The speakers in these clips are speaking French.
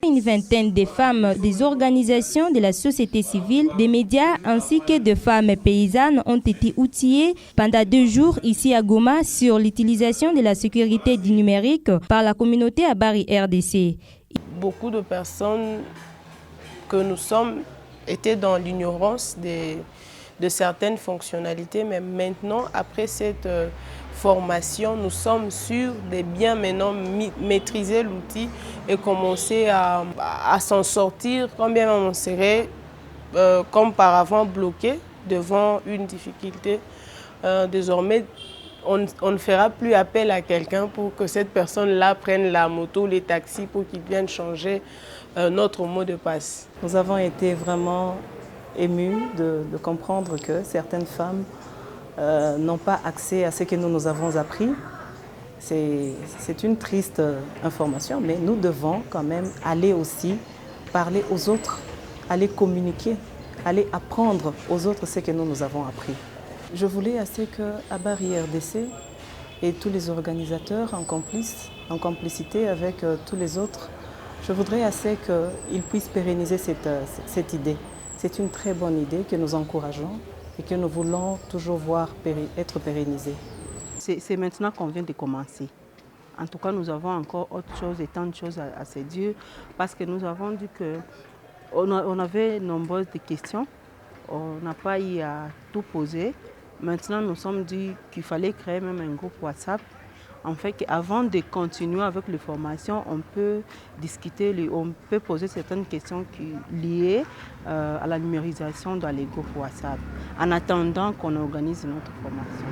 Une vingtaine de femmes des organisations de la société civile, des médias ainsi que de femmes paysannes ont été outillées pendant 2 jours ici à Goma sur l'utilisation de la sécurité du numérique par la communauté Habari RDC. Beaucoup de personnes que nous sommes étaient dans l'ignorance de certaines fonctionnalités, mais maintenant, après cette formation, nous sommes sûrs de bien maintenant maîtriser l'outil et commencer à s'en sortir, quand bien on serait comme par avant bloqué devant une difficulté. Désormais, on ne fera plus appel à quelqu'un pour que cette personne-là prenne la moto, les taxis pour qu'ils viennent changer notre mot de passe. Nous avons été vraiment émus de comprendre que certaines femmes n'ont pas accès à ce que nous avons appris. C'est une triste information, mais nous devons quand même aller aussi parler aux autres, aller communiquer, aller apprendre aux autres ce que nous avons appris. Je voulais assez que Habari RDC et tous les organisateurs en complicité avec tous les autres, je voudrais assez qu'ils puissent pérenniser cette idée. C'est une très bonne idée que nous encourageons et que nous voulons toujours voir être pérennisée. C'est maintenant qu'on vient de commencer. En tout cas, nous avons encore autre chose et tant de choses à se dire parce que nous avons dit qu'on avait nombreuses questions. On n'a pas eu à tout poser. Maintenant, nous sommes dit qu'il fallait créer même un groupe WhatsApp. En fait, avant de continuer avec les formations, on peut discuter, on peut poser certaines questions liées à la numérisation dans les groupes WhatsApp, en attendant qu'on organise notre formation.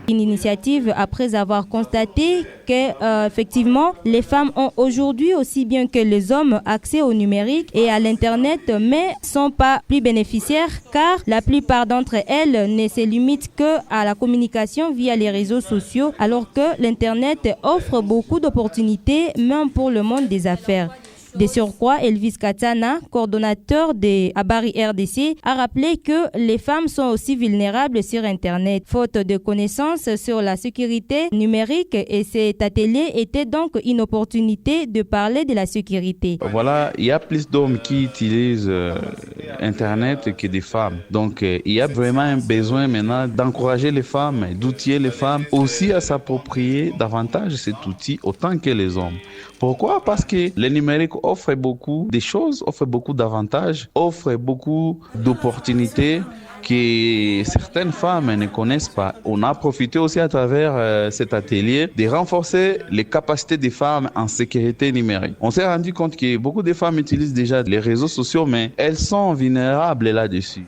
Une initiative après avoir constaté que effectivement les femmes ont aujourd'hui aussi bien que les hommes accès au numérique et à l'internet, mais sont pas plus bénéficiaires car la plupart d'entre elles ne se limitent que à la communication via les réseaux sociaux, alors que l'internet offre beaucoup d'opportunités même pour le monde des affaires. De surcroît, Elvis Katana, coordonnateur de Habari RDC, a rappelé que les femmes sont aussi vulnérables sur Internet, faute de connaissances sur la sécurité numérique, et cet atelier était donc une opportunité de parler de la sécurité. Voilà, il y a plus d'hommes qui utilisent Internet que des femmes. Donc, il y a vraiment un besoin maintenant d'encourager les femmes, d'outiller les femmes aussi à s'approprier davantage cet outil autant que les hommes. Pourquoi? Parce que le numérique offre beaucoup de choses, offre beaucoup d'avantages, offre beaucoup d'opportunités que certaines femmes ne connaissent pas. On a profité aussi à travers cet atelier de renforcer les capacités des femmes en sécurité numérique. On s'est rendu compte que beaucoup de femmes utilisent déjà les réseaux sociaux, mais elles sont vulnérables là-dessus.